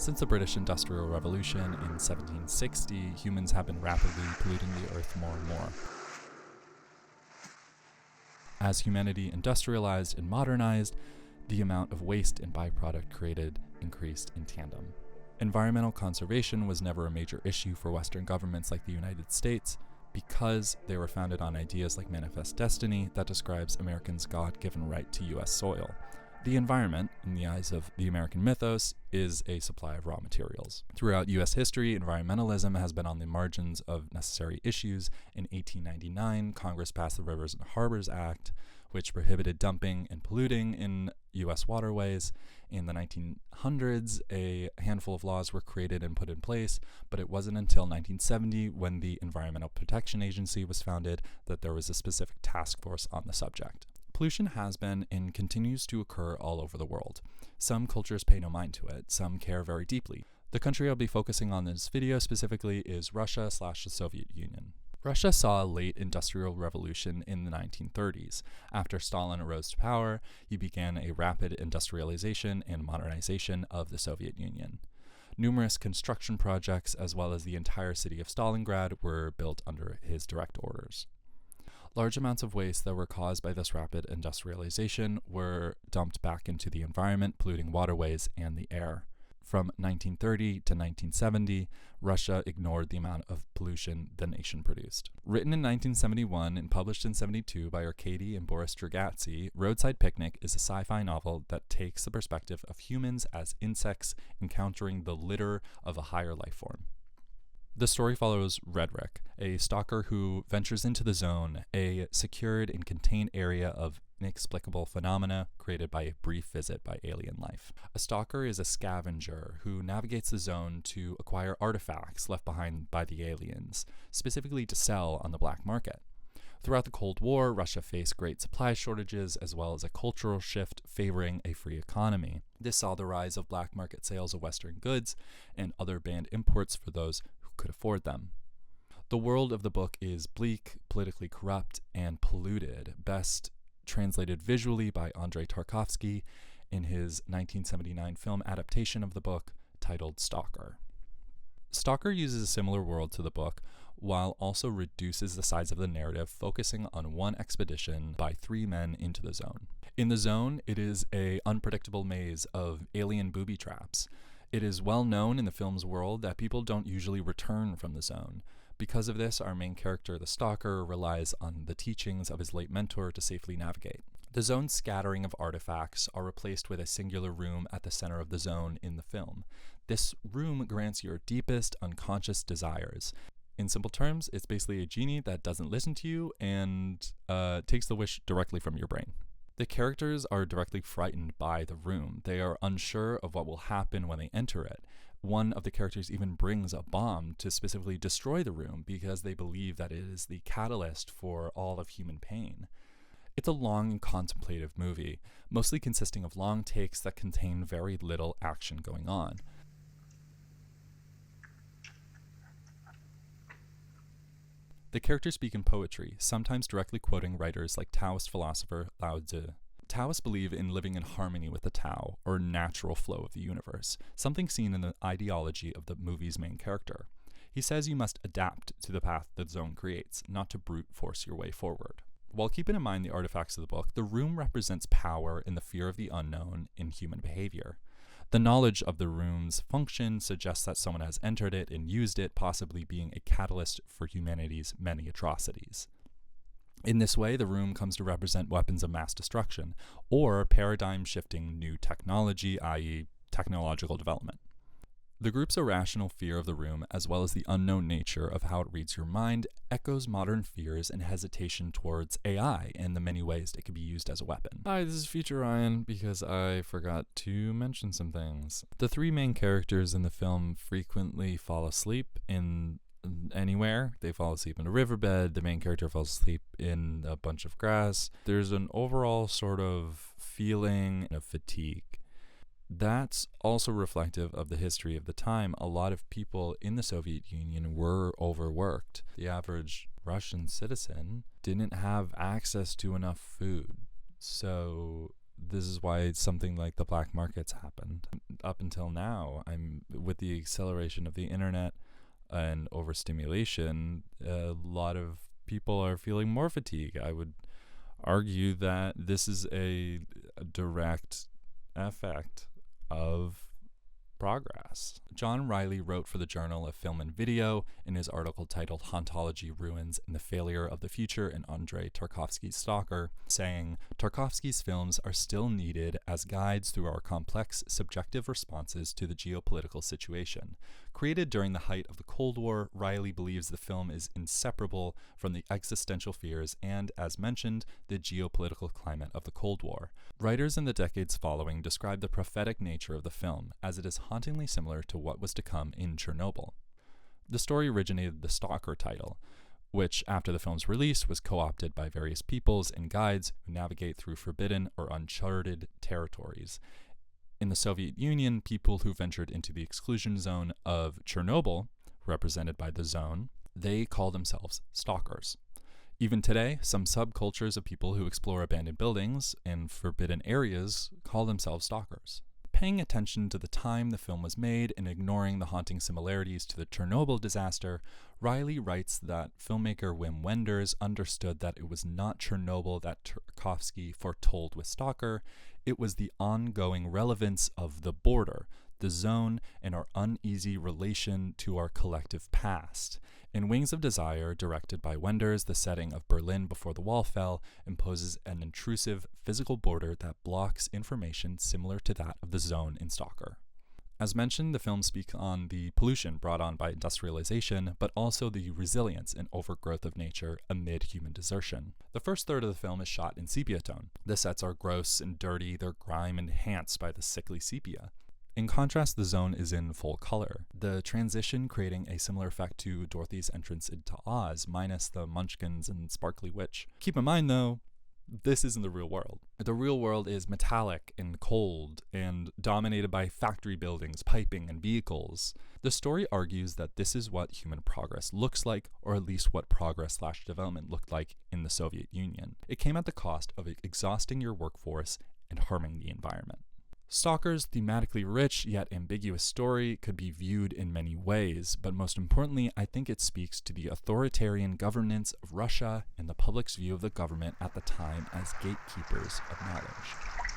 Since the British Industrial Revolution in 1760, humans have been rapidly polluting the earth more and more. As humanity industrialized and modernized, the amount of waste and byproduct created increased in tandem. Environmental conservation was never a major issue for Western governments like the United States because they were founded on ideas like manifest destiny that describes Americans' God-given right to U.S. soil. The environment, in the eyes of the American mythos, is a supply of raw materials. Throughout U.S. history, environmentalism has been on the margins of necessary issues. In 1899, Congress passed the Rivers and Harbors Act, which prohibited dumping and polluting in U.S. waterways. In the 1900s, a handful of laws were created and put in place, but it wasn't until 1970, when the Environmental Protection Agency was founded, that there was a specific task force on the subject. Pollution has been and continues to occur all over the world. Some cultures pay no mind to it, some care very deeply. The country I'll be focusing on in this video specifically is Russia/the Soviet Union. Russia saw a late industrial revolution in the 1930s. After Stalin arose to power, he began a rapid industrialization and modernization of the Soviet Union. Numerous construction projects, as well as the entire city of Stalingrad, were built under his direct orders. Large amounts of waste that were caused by this rapid industrialization were dumped back into the environment, polluting waterways and the air. From 1930 to 1970, Russia ignored the amount of pollution the nation produced. Written in 1971 and published in 1972 by Arkady and Boris Dragatsky, Roadside Picnic is a sci-fi novel that takes the perspective of humans as insects encountering the litter of a higher life form. The story follows Redrick, a stalker who ventures into the Zone, a secured and contained area of inexplicable phenomena created by a brief visit by alien life. A stalker is a scavenger who navigates the Zone to acquire artifacts left behind by the aliens, specifically to sell on the black market. Throughout the Cold War, Russia faced great supply shortages as well as a cultural shift favoring a free economy. This saw the rise of black market sales of Western goods and other banned imports for those who could afford them. The world of the book is bleak, politically corrupt, and polluted, best translated visually by Andrei Tarkovsky in his 1979 film adaptation of the book titled Stalker. Stalker uses a similar world to the book, while also reduces the size of the narrative, focusing on one expedition by 3 men into the Zone. In the Zone, it is an unpredictable maze of alien booby traps. It is well known in the film's world that people don't usually return from the Zone. Because of this, our main character, the Stalker, relies on the teachings of his late mentor to safely navigate. The Zone's scattering of artifacts are replaced with a singular room at the center of the Zone in the film. This room grants your deepest unconscious desires. In simple terms, it's basically a genie that doesn't listen to you and takes the wish directly from your brain. The characters are directly frightened by the room. They are unsure of what will happen when they enter it. One of the characters even brings a bomb to specifically destroy the room because they believe that it is the catalyst for all of human pain. It's a long and contemplative movie, mostly consisting of long takes that contain very little action going on. The characters speak in poetry, sometimes directly quoting writers like Taoist philosopher Lao Tzu. Taoists believe in living in harmony with the Tao, or natural flow of the universe, something seen in the ideology of the movie's main character. He says you must adapt to the path the Zone creates, not to brute force your way forward. While keeping in mind the artifacts of the book, the room represents power and the fear of the unknown in human behavior. The knowledge of the room's function suggests that someone has entered it and used it, possibly being a catalyst for humanity's many atrocities. In this way, the room comes to represent weapons of mass destruction, or paradigm-shifting new technology, i.e. technological development. The group's irrational fear of the room, as well as the unknown nature of how it reads your mind, echoes modern fears and hesitation towards AI and the many ways it can be used as a weapon. Hi, this is Future Ryan, because I forgot to mention some things. The 3 main characters in the film frequently fall asleep in anywhere. They fall asleep in a riverbed, the main character falls asleep in a bunch of grass. There's an overall sort of feeling of fatigue. That's also reflective of the history of the time. A lot of people in the Soviet Union were overworked. The average Russian citizen didn't have access to enough food. So this is why something like the black markets happened. Up until now, with the acceleration of the internet and overstimulation, a lot of people are feeling more fatigue. I would argue that this is a direct effect of progress. John Riley wrote for the Journal of Film and Video in his article titled Hauntology Ruins and the Failure of the Future in Andrei Tarkovsky's Stalker, saying, Tarkovsky's films are still needed as guides through our complex, subjective responses to the geopolitical situation. Created during the height of the Cold War, Riley believes the film is inseparable from the existential fears and, as mentioned, the geopolitical climate of the Cold War. Writers in the decades following describe the prophetic nature of the film, as it is hauntingly similar to what was to come in Chernobyl. The story originated the Stalker title, which, after the film's release, was co-opted by various peoples and guides who navigate through forbidden or uncharted territories. In the Soviet Union, people who ventured into the exclusion zone of Chernobyl, represented by the zone, they call themselves stalkers. Even today, some subcultures of people who explore abandoned buildings and forbidden areas call themselves stalkers. Paying attention to the time the film was made and ignoring the haunting similarities to the Chernobyl disaster, Riley writes that filmmaker Wim Wenders understood that it was not Chernobyl that Tarkovsky foretold with Stalker, it was the ongoing relevance of the border, the zone, and our uneasy relation to our collective past. In Wings of Desire, directed by Wenders, the setting of Berlin before the wall fell imposes an intrusive physical border that blocks information similar to that of the zone in Stalker. As mentioned, the film speaks on the pollution brought on by industrialization, but also the resilience and overgrowth of nature amid human desertion. The first third of the film is shot in sepia tone. The sets are gross and dirty, their grime enhanced by the sickly sepia. In contrast, the zone is in full color, the transition creating a similar effect to Dorothy's entrance into Oz, minus the munchkins and sparkly witch. Keep in mind, though, this isn't the real world. The real world is metallic and cold and dominated by factory buildings, piping, and vehicles. The story argues that this is what human progress looks like, or at least what progress/development looked like in the Soviet Union. It came at the cost of exhausting your workforce and harming the environment. Stalker's thematically rich yet ambiguous story could be viewed in many ways, but most importantly, I think it speaks to the authoritarian governance of Russia and the public's view of the government at the time as gatekeepers of knowledge.